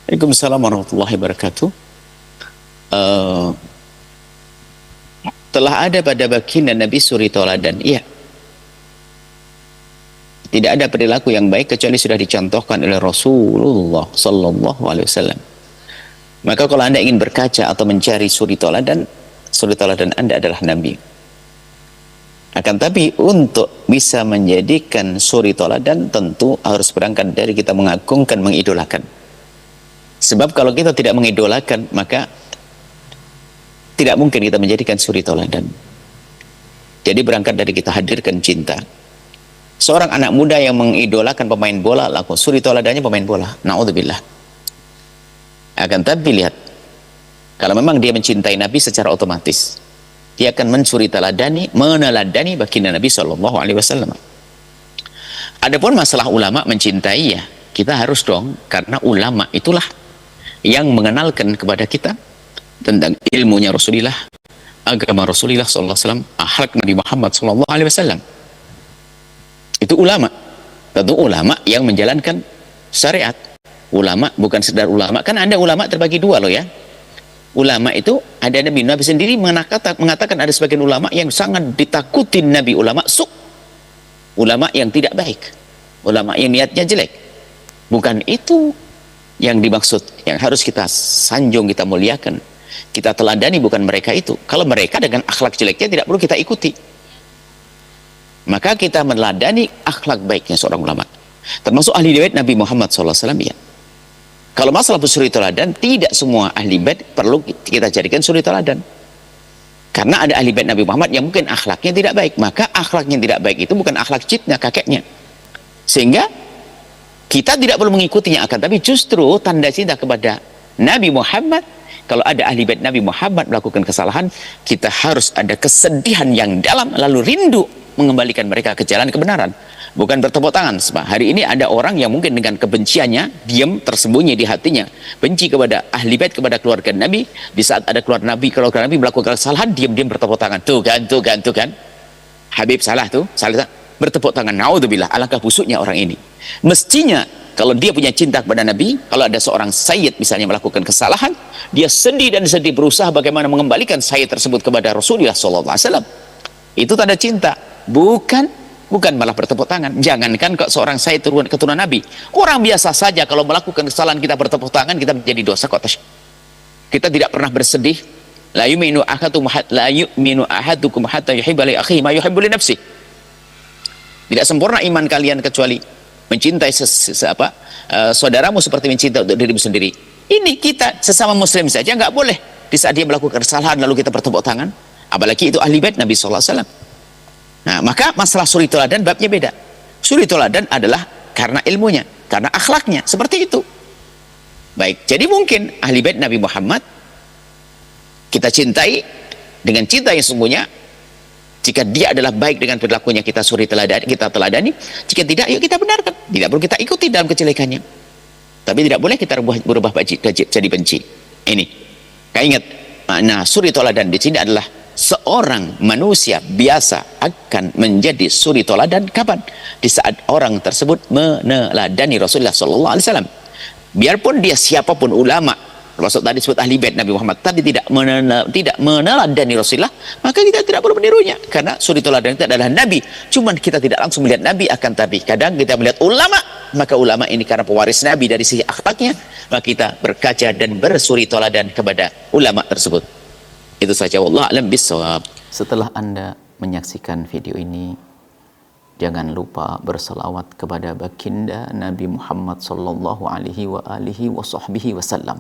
Waalaikumsalam warahmatullahi wabarakatuh. Eh, Telah ada pada baginda Nabi suri toladan. Iya, tidak ada perilaku yang baik kecuali sudah dicontohkan oleh Rasulullah Sallallahu Alaihi Wasallam. Maka kalau anda ingin berkaca atau mencari suri toladan anda adalah Nabi. Akan tapi untuk bisa menjadikan suri toladan tentu harus berangkat dari kita mengagungkan, mengidolakan. Sebab kalau kita tidak mengidolakan, maka tidak mungkin kita menjadikan suri toladan. Jadi berangkat dari kita hadirkan cinta. Seorang anak muda yang mengidolakan pemain bola, laku suri toladannya pemain bola. Na'udzubillah. Akan tapi lihat, kalau memang dia mencintai Nabi secara otomatis, dia akan mensuri teladani, meneladani baginda Nabi Shallallahu Alaihi Wasallam. Adapun masalah ulama mencintai, ya kita harus dong, karena ulama itulah yang mengenalkan kepada kita tentang ilmunya Rasulullah, agama Rasulullah Sallallahu Alaihi Wasallam, akhlak Nabi Muhammad Sallallahu Alaihi Wasallam. Itu ulama. Tentu ulama yang menjalankan syariat. Ulama bukan sekedar ulama, kan ada ulama terbagi dua loh ya. Ulama itu ada Nabi sendiri mengatakan ada sebagian ulama yang sangat ditakutin Nabi, ulama su, ulama yang tidak baik, ulama yang niatnya jelek. Bukan itu yang dimaksud, yang harus kita sanjung, kita muliakan, kita teladani, bukan mereka itu. Kalau mereka dengan akhlak jeleknya tidak perlu kita ikuti, maka kita meneladani akhlak baiknya seorang ulama, termasuk ahli bait Nabi Muhammad SAW. Ya, kalau masalah suri teladan, tidak semua ahli bait perlu kita jadikan suri teladan, karena ada ahli bait Nabi Muhammad yang mungkin akhlaknya tidak baik. Maka akhlaknya tidak baik itu bukan akhlak cipnya kakeknya, sehingga kita tidak perlu mengikutinya. Akan tapi justru tanda cinta kepada Nabi Muhammad, kalau ada ahli bait Nabi Muhammad melakukan kesalahan, kita harus ada kesedihan yang dalam, lalu rindu mengembalikan mereka ke jalan kebenaran, bukan bertepuk tangan. Sebab hari ini ada orang yang mungkin dengan kebenciannya diam, tersembunyi di hatinya, benci kepada ahli bait, kepada keluarga Nabi. Di saat ada keluarga Nabi melakukan kesalahan, diam-diam bertepuk tangan. Tuh kan Habib salah tuh, salah bertepuk tangan. Naudzubillah, alangkah busuknya orang ini. Mestinya kalau dia punya cinta kepada Nabi, kalau ada seorang sayyid misalnya melakukan kesalahan, dia sedih dan sedih berusaha bagaimana mengembalikan sayyid tersebut kepada Rasulullah SAW. Itu tanda cinta, bukan malah bertepuk tangan. Jangankan kok seorang sayyid keturunan Nabi, orang biasa saja kalau melakukan kesalahan kita bertepuk tangan, kita menjadi dosa kok. Kita tidak pernah bersedih. La yu'minu ahadukum hatta yuhibba li akhihi ma yuhibbu li nafsihi. Tidak sempurna iman kalian kecuali mencintai saudaramu seperti mencintai untuk dirimu sendiri. Ini kita sesama muslim saja nggak boleh di saat dia melakukan kesalahan lalu kita bertepuk tangan, apalagi itu ahli bait Nabi SAW. Nah, maka masalah suri teladan babnya beda. Suri teladan adalah karena ilmunya, karena akhlaknya, seperti itu. Baik, jadi mungkin ahli bait Nabi Muhammad kita cintai dengan cinta yang sungguhnya. Jika dia adalah baik dengan perilakunya, kita suri teladani, kita teladani. Jika tidak, yuk kita benarkan. Tidak perlu kita ikuti dalam kejelekannya. Tapi tidak boleh kita berubah jadi benci. Ini, ingat, makna suri teladan di sini adalah seorang manusia biasa akan menjadi suri teladan kapan? Di saat orang tersebut meneladani Rasulullah SAW. Biarpun dia siapapun ulama, termasuk tadi disebut ahli bait Nabi Muhammad, tapi tidak meneladani Rasulullah, maka kita tidak perlu menirunya, karena suri teladan itu adalah Nabi. Cuman kita tidak langsung melihat Nabi, akan tapi kadang kita melihat ulama, maka ulama ini karena pewaris Nabi dari sisi akhlaknya, maka kita berkaca dan bersuri teladan kepada ulama tersebut. Itu saja, wallahu a'lam bishawab. Setelah Anda menyaksikan video ini, jangan lupa berselawat kepada baginda Nabi Muhammad sallallahu alaihi wa alihi wa sahbihi wasallam.